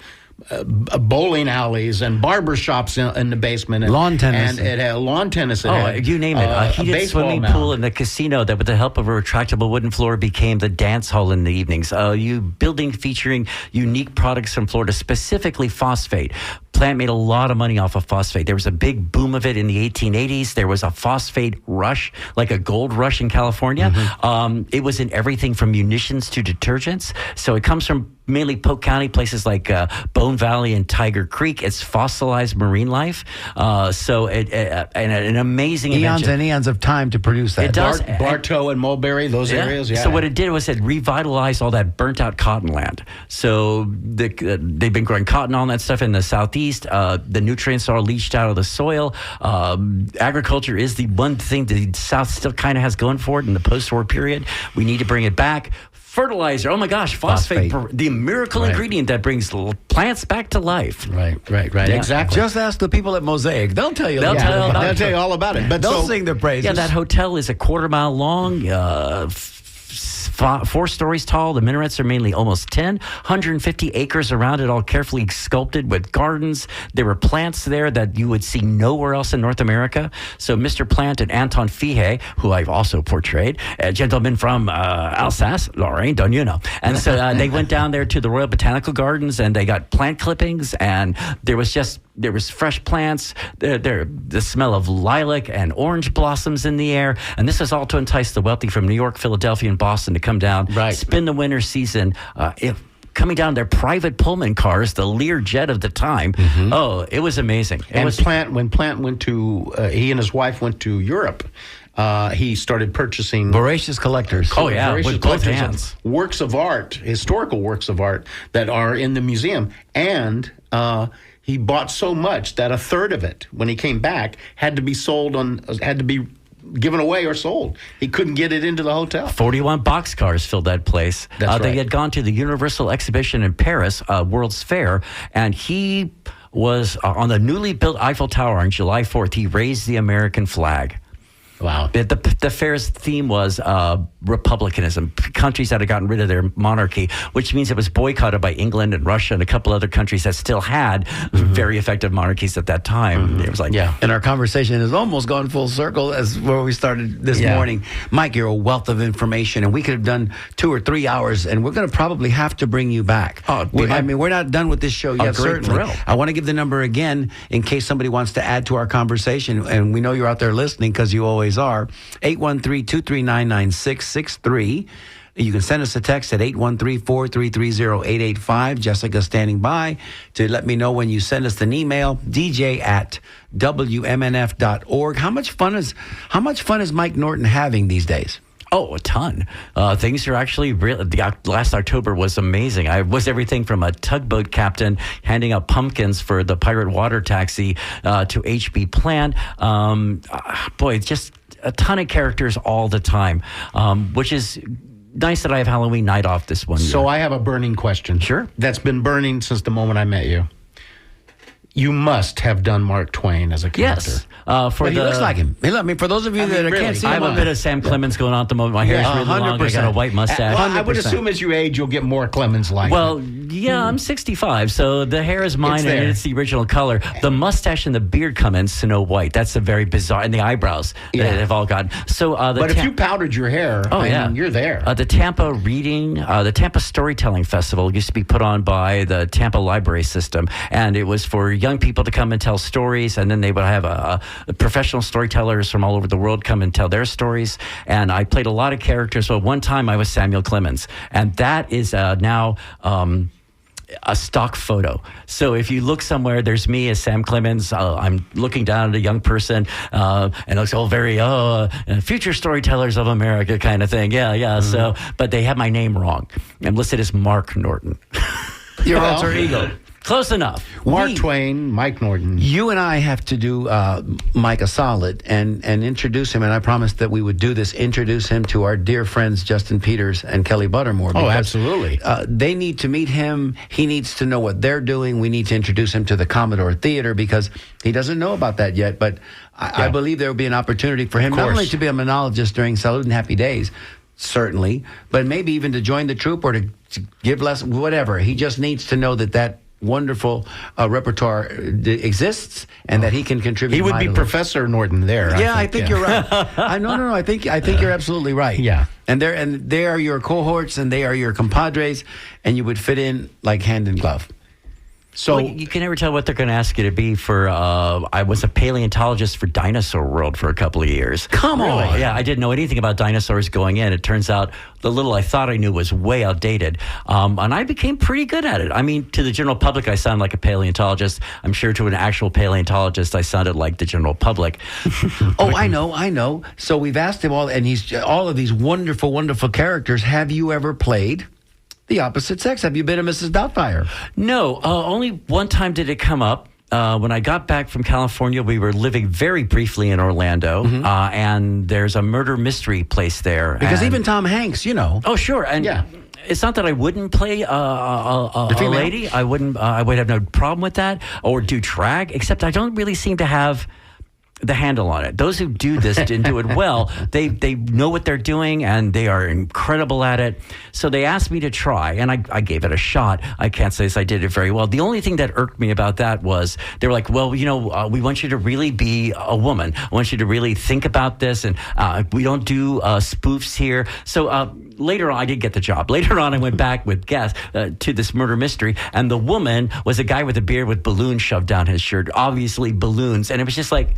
B: bowling alleys and barber shops in the basement, and
A: lawn tennis,
B: and it had lawn tennis.
C: You name it. A heated swimming pool in the casino that, with the help of a retractable wooden floor, became the dance hall in the evenings. Building featuring unique products from Florida, specifically phosphate. Plant made a lot of money off of phosphate. There was a big boom of it in the 1880s. There was a phosphate rush, like a gold rush in California. It was in everything from munitions to detergents. So it comes from mainly Polk County, places like Bone Valley and Tiger Creek. It's fossilized marine life. So an amazing
A: eons
C: invention.
A: and eons of time to produce that.
C: It does.
B: Bartow and Mulberry, those areas. Yeah.
C: So what it did was it revitalized all that burnt out cotton land. So they've been growing cotton on that stuff in the southeast. The nutrients are leached out of the soil. Agriculture is the one thing the South still kind of has going for it in the post-war period. We need to bring it back. Fertilizer. Oh my gosh, phosphate. The miracle ingredient that brings plants back to life.
B: Right. Yeah. Exactly.
A: Just ask the people at Mosaic. They'll tell you.
C: They'll
B: tell you all about it. But
A: they'll sing their praises.
C: Yeah, that hotel is a quarter-mile long. 4 stories tall. The minarets are mainly almost 10. 150 acres around it, all carefully sculpted with gardens. There were plants there that you would see nowhere else in North America. So Mr. Plant and Anton Fihé, who I've also portrayed, a gentleman from Alsace, Lorraine, don't you know? And so they went down there to the Royal Botanical Gardens, and they got plant clippings, and there was fresh plants, the smell of lilac and orange blossoms in the air. And this is all to entice the wealthy from New York, Philadelphia, and Boston to come down, spend the winter season. Coming down their private Pullman cars, the Lear jet of the time. Oh, it was amazing.
B: When Plant went to, he and his wife went to Europe, he started purchasing
A: voracious collectors.
C: Oh yeah, with both hands.
B: Works of art, historical works of art that are in the museum, and he bought so much that a third of it, when he came back, had to be given away or sold. He couldn't get it into the hotel.
C: 41 boxcars filled that place.
B: That's right.
C: They had gone to the Universal Exhibition in Paris, World's Fair, and he was on the newly built Eiffel Tower on July 4th. He raised the American flag.
B: Wow.
C: The fair's theme was republicanism, countries that had gotten rid of their monarchy, which means it was boycotted by England and Russia and a couple other countries that still had very effective monarchies at that time. It was like,
A: and our conversation has almost gone full circle as where we started this morning. Mike, you're a wealth of information, and we could have done 2 or 3 hours, and we're going to probably have to bring you back. We're not done with this show yet, certainly.
C: Thrill.
A: I want to give the number again in case somebody wants to add to our conversation, and we know you're out there listening because you always are. 813-239-9663. You can send us a text at 813-433-0885. Jessica's standing by to let me know when you send us an email, dj@wmnf.org. How much fun is Mike Norton having these days?
C: Oh, a ton. Things are actually really. Last October was amazing. I was everything from a tugboat captain handing out pumpkins for the pirate water taxi to H.B. Plant. Just a ton of characters all the time, which is nice that I have Halloween night off this one year.
B: So I have a burning question.
C: Sure.
B: That's been burning since the moment I met you. You must have done Mark Twain as a character.
C: Yes.
A: He looks like him. For those of you that can't see
C: I
A: him,
C: have a bit of Sam Clemens going on at the moment. My hair is really long. I got a white mustache.
B: Well, I would assume as you age, you'll get more Clemens-like.
C: Well, Yeah, I'm 65, so the hair is mine,
B: It's there.
C: and it's the original color. The mustache and the beard come in Snow White. That's a very bizarre, and the eyebrows
B: Yeah.
C: that have all gotten. So,
B: But if you powdered your hair, you're there.
C: The Tampa the Tampa Storytelling Festival used to be put on by the Tampa Library System, and it was for young people to come and tell stories, and then they would have professional storytellers from all over the world come and tell their stories. And I played a lot of characters. So one time I was Samuel Clemens, and that is now a stock photo. So if you look somewhere, there's me as Sam Clemens. I'm looking down at a young person, and it looks all very future storytellers of America kind of thing. Yeah.
B: Mm-hmm.
C: So, but they have my name wrong. I'm listed as Mark Norton.
A: Your
B: Well,
A: alter ego.
C: Close enough.
B: Mark Twain, Mike Norton.
A: You and I have to do Mike a solid and introduce him, and I promised that we would do this, introduce him to our dear friends Justin Peters and Kelly Buttermore.
B: Oh,
A: because,
B: absolutely.
A: they need to meet him. He needs to know what they're doing. We need to introduce him to the Commodore Theater because he doesn't know about that yet, but I believe there will be an opportunity for him not only to be a monologist during Salud and Happy Days, certainly, but maybe even to join the troupe or to give lessons, whatever. He just needs to know that wonderful repertoire exists and that he can contribute.
B: He would be
A: mightily.
B: Professor Norton there.
A: Yeah, I think you're right. No. I think you're absolutely right.
B: Yeah.
A: And they are your cohorts and they are your compadres, and you would fit in like hand in glove.
B: So
C: Well, you can never tell what they're going to ask you to be for. I was a paleontologist for Dinosaur World for a couple of years.
A: Come on.
C: Yeah, I didn't know anything about dinosaurs going in. It turns out the little I thought I knew was way outdated. And I became pretty good at it. I mean, to the general public, I sound like a paleontologist. I'm sure to an actual paleontologist, I sounded like the general public.
A: Oh, I know. So we've asked him all, and he's all of these wonderful, wonderful characters. Have you ever played the opposite sex? Have you been a Mrs. Doubtfire?
C: No, only one time did it come up. When I got back from California, we were living very briefly in Orlando, and there's a murder mystery place there.
A: Because
C: and-
A: even Tom Hanks, you know.
C: Oh, sure. And
B: Yeah.
C: it's not that I wouldn't play a
A: female?
C: lady. I wouldn't. I would have no problem with that, or do drag. Except I don't really seem to have the handle on it. Those who do this and do it well, they know what they're doing and they are incredible at it. So they asked me to try, and I gave it a shot. I can't say I did it very well. The only thing that irked me about that was they were like, well, we want you to really be a woman. I want you to really think about this, and we don't do spoofs here. So later on, I did get the job. Later on, I went back with guests to this murder mystery, and the woman was a guy with a beard with balloons shoved down his shirt, obviously balloons, and it was just like,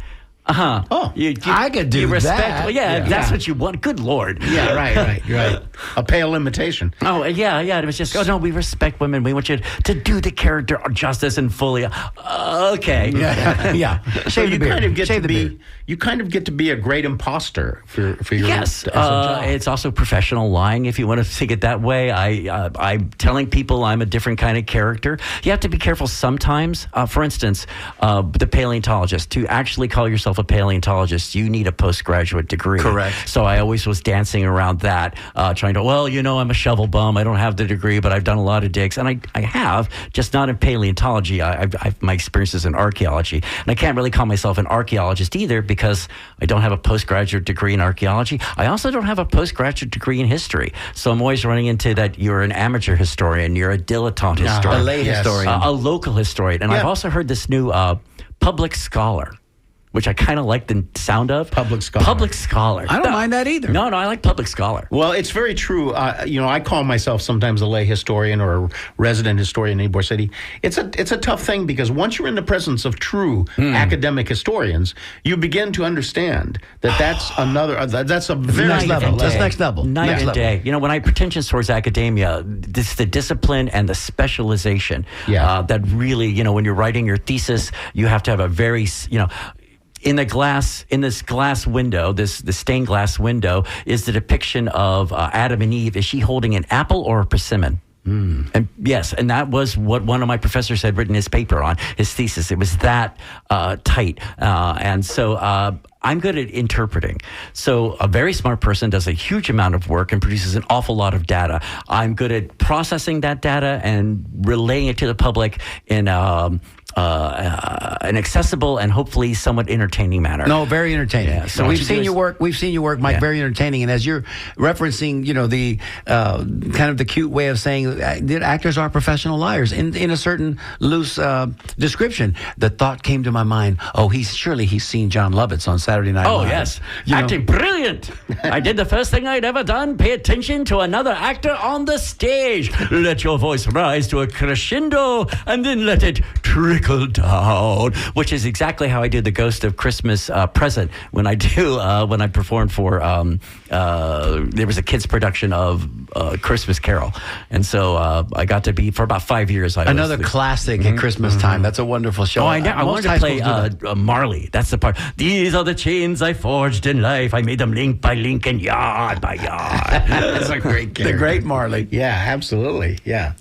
B: Oh,
A: I could do
C: you respect,
A: that.
C: Well, yeah,
A: Yeah.
C: that's what you want. Good Lord.
B: yeah, right. A pale imitation.
C: Oh, yeah. It was just, no, we respect women. We want you to do the character justice and fully. Okay.
A: Yeah.
B: So
A: Shave the
B: you
A: beard.
B: kind of get
A: Shave
B: to
A: the
B: be
A: beard.
B: you kind of get to be a great imposter for your
C: Yes,
B: as a job.
C: it's also professional lying, if you want to think it that way. I'm telling people I'm a different kind of character. You have to be careful sometimes. For instance, the paleontologist. To actually call yourself a paleontologist, you need a postgraduate degree.
A: Correct.
C: So I always was dancing around that, trying to, I'm a shovel bum. I don't have the degree, but I've done a lot of digs. And I have, just not in paleontology. I've my experience is in archaeology. And I can't really call myself an archaeologist either because I don't have a postgraduate degree in archaeology. I also don't have a postgraduate degree in history. So I'm always running into that you're an amateur historian, you're a dilettante historian.
A: A lay historian.
C: A local historian. And
B: Yeah.
C: I've also heard this new public scholar, which I kind of like the sound of.
B: Public scholar.
C: Public scholar.
A: I don't mind that either.
C: No, I like public scholar.
B: Well, it's very true. I call myself sometimes a lay historian or a resident historian in Ybor City. It's a tough thing because once you're in the presence of true academic historians, you begin to understand that that's that's a very
A: Next level.
C: and
A: That's
C: day.
A: next level.
C: Night
A: Next
C: and
A: level.
C: day. When I pretensions towards academia, this the discipline and the specialization.
B: Yeah.
C: That really, when you're writing your thesis, you have to have a very, in this glass window, the stained glass window, is the depiction of Adam and Eve. Is she holding an apple or a persimmon? And yes, and that was what one of my professors had written his paper on, his thesis. It was that tight. And so I'm good at interpreting. So a very smart person does a huge amount of work and produces an awful lot of data. I'm good at processing that data and relaying it to the public in an accessible and hopefully somewhat entertaining manner.
A: No, very entertaining.
C: Yeah,
A: so we've seen your work. We've seen your work, Mike.
C: Yeah.
A: Very entertaining. And as you're referencing, the kind of the cute way of saying that actors are professional liars in a certain loose description, the thought came to my mind. Oh, he's seen John Lovitz on Saturday Night
C: Oh,
A: Live.
C: yes.
A: You know?
C: Acting brilliant. I did the first thing I'd ever done. Pay attention to another actor on the stage. Let your voice rise to a crescendo and then let it trickle down, which is exactly how I do the Ghost of Christmas Present when I performed for, there was a kids production of Christmas Carol. And so I got to be, for about 5 years.
A: Another classic at Christmas time. That's a wonderful show.
C: Oh, I wanted to play Marley. That's the part. These are the chains I forged in life. I made them link by link and yard by yard.
B: That's a great character.
A: The great Marley.
B: Yeah, absolutely. Yeah.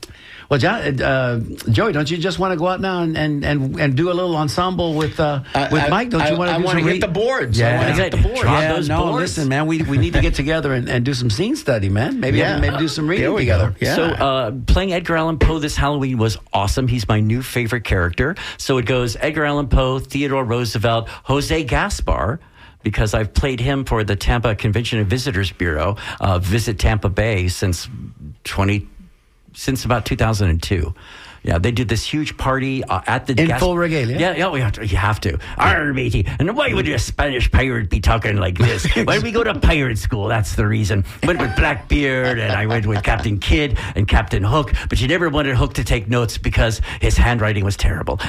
A: Well, Joey, don't you just want to go out now and do a little ensemble with Mike? Don't you want to?
B: I want to hit the boards.
A: Yeah.
B: I want to hit the boards.
C: Trot those boards.
A: Listen, man, we need to get together and do some scene study, man. Maybe do some reading together.
B: Go. Yeah.
C: So playing Edgar Allan Poe this Halloween was awesome. He's my new favorite character. So it goes Edgar Allan Poe, Theodore Roosevelt, Jose Gaspar, because I've played him for the Tampa Convention and Visitors Bureau, Visit Tampa Bay since about 2002. Yeah, they did this huge party at the...
A: In full regalia?
C: Yeah, you have to. Arr, matey. And why would a Spanish pirate be talking like this? When we go to pirate school, that's the reason. Went with Blackbeard, and I went with Captain Kidd and Captain Hook, but you never wanted Hook to take notes because his handwriting was terrible.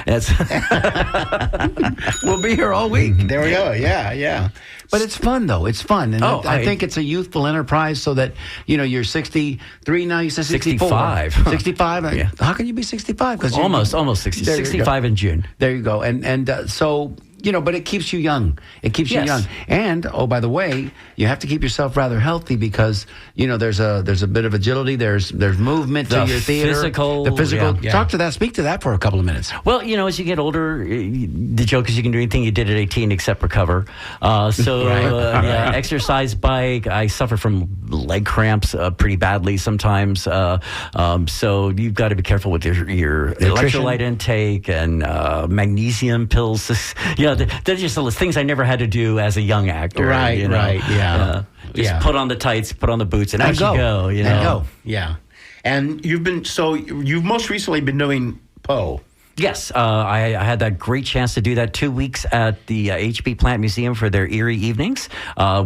A: We'll be here all week.
B: There we go. Yeah.
A: But it's fun, though. It's fun. And I
C: I
A: think it's a youthful enterprise so that, you're 63 now, you said 64.
C: 65.
A: 65?
C: Yeah.
A: How can you be 65? Because
C: Almost 60.
A: There you
C: 65 in June.
A: There you go. And so... but it keeps you young. It keeps you young. And by the way, you have to keep yourself rather healthy because there's a bit of agility. There's movement to your theater.
C: The physical.
A: Yeah. Speak to that for a couple of minutes.
C: Well, as you get older, the joke is you can do anything you did at 18 except recover. Exercise, bike. I suffer from leg cramps pretty badly sometimes. So you've got to be careful with your electrolyte intake and magnesium pills. They're just the things I never had to do as a young actor.
B: Right, yeah.
C: Just put on the tights, put on the boots, and out you go. And
A: go.
B: Yeah. And you've most recently been doing Poe.
C: Yes, I had that great chance to do that 2 weeks at the HB Plant Museum for their Erie evenings.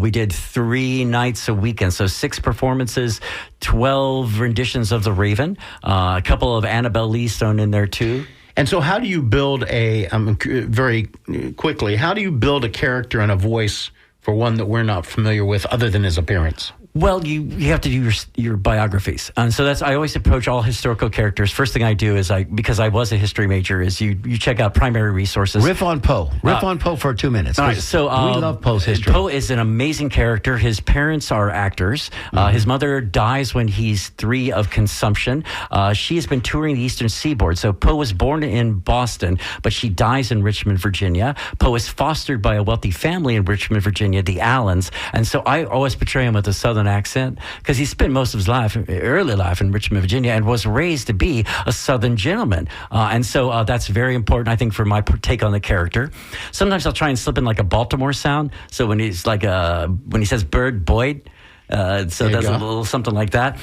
C: We did 3 nights a weekend, so 6 performances, 12 renditions of The Raven, a couple of Annabelle Lee's thrown in there too.
B: And so how do you build very quickly, how do you build a character and a voice for one that we're not familiar with other than his appearance?
C: Well, you have to do your biographies. And so I always approach all historical characters. First thing I do is because I was a history major, is you check out primary resources.
A: Riff on Poe. Riff on Poe for 2 minutes.
C: All right, so
A: we love Poe's history.
C: Poe is an amazing character. His parents are actors. His mother dies when he's 3 of consumption. She has been touring the Eastern Seaboard. So Poe was born in Boston, but she dies in Richmond, Virginia. Poe is fostered by a wealthy family in Richmond, Virginia, the Allens. And so I always portray him with a Southern accent because he spent most of his early life in Richmond, Virginia, and was raised to be a Southern gentleman. And so that's very important, I think, for my take on the character. Sometimes I'll try and slip in like a Baltimore sound. So when he's when he says Bird Boyd, so that's a little something like that.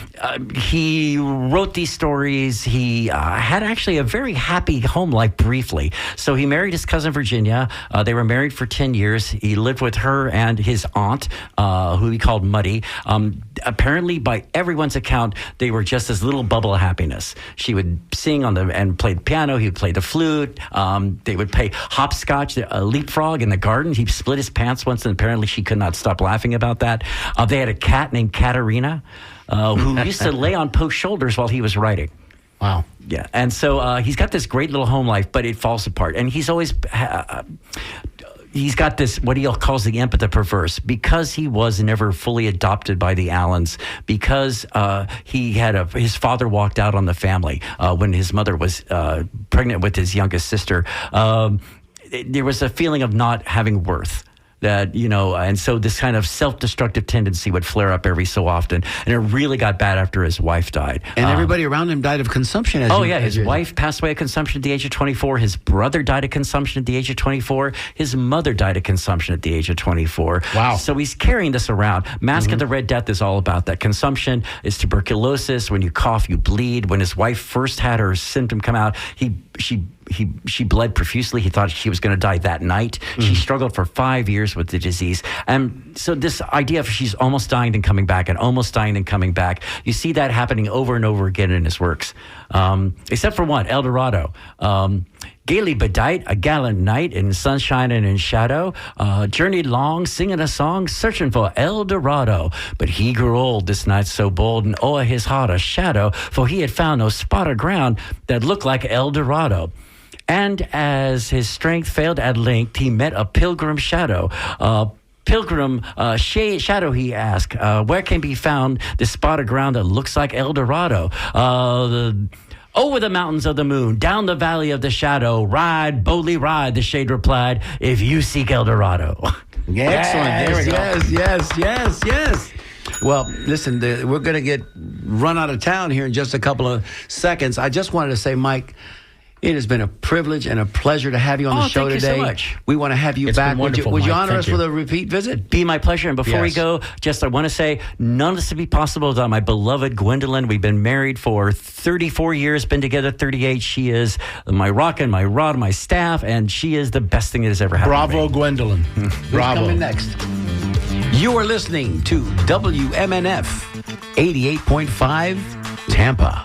C: He wrote these stories. He had actually a very happy home life briefly. So he married his cousin Virginia. They were married for 10 years. He lived with her and his aunt, who he called Muddy. Apparently, by everyone's account, they were just this little bubble of happiness. She would sing and play the piano. He would play the flute. They would play hopscotch, leapfrog in the garden. He split his pants once, and apparently she could not stop laughing about that. They had a cat named Katerina, who used to lay on Poe's shoulders while he was writing.
B: Wow.
C: Yeah. And so he's got this great little home life, but it falls apart. And he's always... he's got this, what he calls the imp of the perverse, because he was never fully adopted by the Allens, because his father walked out on the family when his mother was pregnant with his youngest sister. There was a feeling of not having worth. that, and so this kind of self-destructive tendency would flare up every so often. And it really got bad after his wife died.
A: And everybody around him died of consumption.
C: His wife passed away of consumption at the age of 24. His brother died of consumption at the age of 24. His mother died of consumption at the age of 24.
B: Wow.
C: So he's carrying this around. Mask of the Red Death is all about that. Consumption is tuberculosis. When you cough, you bleed. When his wife first had her symptom come out, she bled profusely. He thought she was going to die that night. She struggled for 5 years with the disease. And so this idea of she's almost dying and coming back and almost dying and coming back, you see that happening over and over again in his works. Except for one, El Dorado. Gaily bedight, a gallant knight in sunshine and in shadow, journeyed long, singing a song, searching for El Dorado. But he grew old, this knight so bold, and o'er his heart a shadow, for he had found no spot of ground that looked like El Dorado. And as his strength failed at length, he met a pilgrim shadow. Pilgrim shadow, he asked, where can be found this spot of ground that looks like El Dorado? Over the mountains of the moon, down the valley of the shadow, ride, boldly ride, the shade replied, if you seek El Dorado.
B: Yeah, excellent. There we go.
A: Yes. Well, listen, we're going to get run out of town here in just a couple of seconds. I just wanted to say, Mike, it has been a privilege and a pleasure to have you on the show today.
C: Thank you so much.
A: We want to have you back.
B: Would you
A: honor
B: Mike?
A: us with a repeat visit?
C: Be my pleasure. And before we go, I want to say, none of this would be possible without my beloved Gwendolyn. We've been married for 34 years, been together 38. She is my rock and my rod, my staff, and she is the best thing that has ever happened
B: Bravo,
C: to me.
B: Gwendolyn. Bravo.
A: Coming next. You are listening to WMNF 88.5 Tampa.